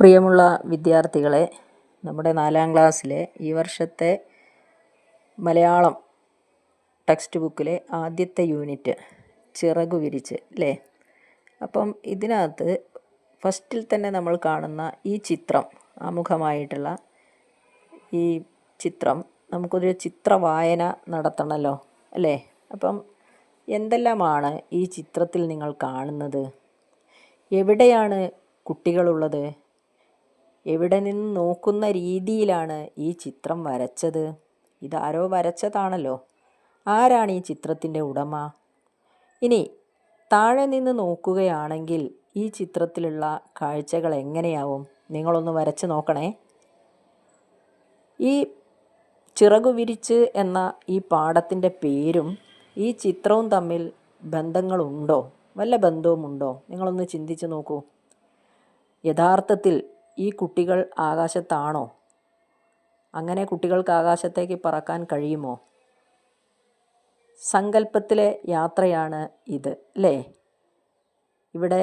പ്രിയമുള്ള വിദ്യാർത്ഥികളെ, നമ്മുടെ 4ാം ക്ലാസ്സിലെ ഈ വർഷത്തെ മലയാളം ടെക്സ്റ്റ് ബുക്കിലെ ആദ്യത്തെ യൂണിറ്റ് ചിറകു വിരിച്ച് അല്ലേ? അപ്പം ഇതിനകത്ത് ഫസ്റ്റിൽ തന്നെ നമ്മൾ കാണുന്ന ഈ ചിത്രം, ആമുഖമായിട്ടുള്ള ഈ ചിത്രം, നമുക്കൊരു ചിത്രവായന നടത്തണമല്ലോ അല്ലേ? അപ്പം എന്തെല്ലാമാണ് ഈ ചിത്രത്തിൽ നിങ്ങൾ കാണുന്നത്? എവിടെയാണ് കുട്ടികളുള്ളത്? എവിടെ നിന്ന് നോക്കുന്ന രീതിയിലാണ് ഈ ചിത്രം വരച്ചത്? ഇതാരോ വരച്ചതാണല്ലോ. ആരാണ് ഈ ചിത്രത്തിൻ്റെ ഉടമ? ഇനി താഴെ നിന്ന് നോക്കുകയാണെങ്കിൽ ഈ ചിത്രത്തിലുള്ള കാഴ്ചകൾ എങ്ങനെയാവും? നിങ്ങളൊന്ന് വരച്ച് നോക്കണേ. ഈ ചിറകു വിരിച്ച് എന്ന ഈ പാഠത്തിൻ്റെ പേരും ഈ ചിത്രവും തമ്മിൽ ബന്ധങ്ങളുണ്ടോ? വല്ല ബന്ധവുമുണ്ടോ? നിങ്ങളൊന്ന് ചിന്തിച്ച് നോക്കൂ. യഥാർത്ഥത്തിൽ ഈ കുട്ടികൾ ആകാശത്താണോ? അങ്ങനെ കുട്ടികൾക്ക് ആകാശത്തേക്ക് പറക്കാൻ കഴിയുമോ? സങ്കല്പത്തിലെ യാത്രയാണ് ഇത് അല്ലേ? ഇവിടെ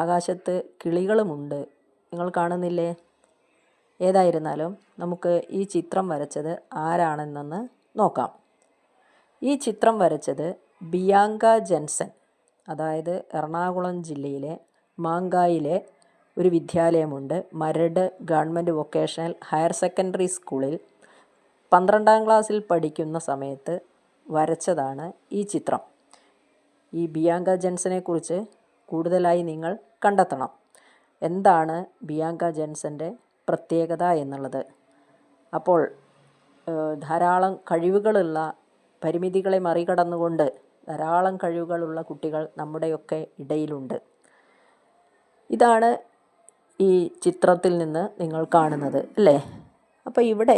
ആകാശത്ത് കിളികളുമുണ്ട്, നിങ്ങൾ കാണുന്നില്ലേ? ഏതായിരുന്നാലും നമുക്ക് ഈ ചിത്രം വരച്ചത് ആരാണെന്നൊന്ന് നോക്കാം. ഈ ചിത്രം വരച്ചത് ബിയാങ്ക ജെൻസൺ, അതായത് എറണാകുളം ജില്ലയിലെ മാങ്കായിലെ ഒരു വിദ്യാലയമുണ്ട്, Maradu government vocational higher secondary സ്കൂളിൽ 12ാം ക്ലാസ്സിൽ പഠിക്കുന്ന സമയത്ത് വരച്ചതാണ് ഈ ചിത്രം. ഈ ബിയാങ്ക ജെൻസനെ കുറിച്ച് കൂടുതലായി നിങ്ങൾ കണ്ടെത്തണം. എന്താണ് ബിയാങ്ക ജെൻസൻ്റെ പ്രത്യേകത എന്നുള്ളത്. അപ്പോൾ ധാരാളം കഴിവുകളുള്ള, പരിമിതികളെ മറികടന്നുകൊണ്ട് ധാരാളം കഴിവുകളുള്ള കുട്ടികൾ നമ്മുടെയൊക്കെ ഇടയിലുണ്ട്. ഇതാണ് ഈ ചിത്രത്തിൽ നിന്ന് നിങ്ങൾ കാണുന്നത് അല്ലേ? അപ്പോൾ ഇവിടെ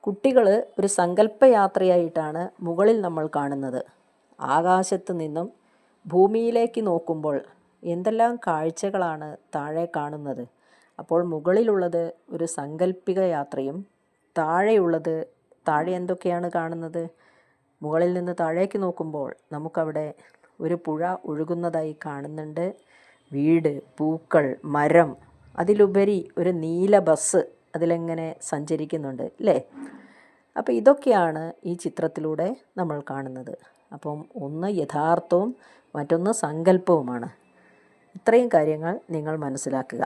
കുട്ടികൾ ഒരു സങ്കല്പയാത്രയായിട്ടാണ് മുകളിൽ നമ്മൾ കാണുന്നത്. ആകാശത്ത് നിന്നും ഭൂമിയിലേക്ക് നോക്കുമ്പോൾ എന്തെല്ലാം കാഴ്ചകളാണ് താഴെ കാണുന്നത്. അപ്പോൾ മുകളിലുള്ളത് ഒരു സാങ്കല്പിക യാത്രയും താഴെ എന്തൊക്കെയാണ് കാണുന്നത്? മുകളിൽ നിന്ന് താഴേക്ക് നോക്കുമ്പോൾ നമുക്കവിടെ ഒരു പുഴ ഒഴുകുന്നതായി കാണുന്നുണ്ട്. വീട്, പൂക്കൾ, മരം, അതിലുപരി ഒരു നീല ബസ് അതിലെങ്ങനെ സഞ്ചരിക്കുന്നുണ്ട് അല്ലേ? അപ്പോൾ ഇതൊക്കെയാണ് ഈ ചിത്രത്തിലൂടെ നമ്മൾ കാണുന്നത്. അപ്പം ഒന്ന് യഥാർത്ഥവും മറ്റൊന്ന് സങ്കല്പവുമാണ്. ഇത്രയും കാര്യങ്ങൾ നിങ്ങൾ മനസ്സിലാക്കുക.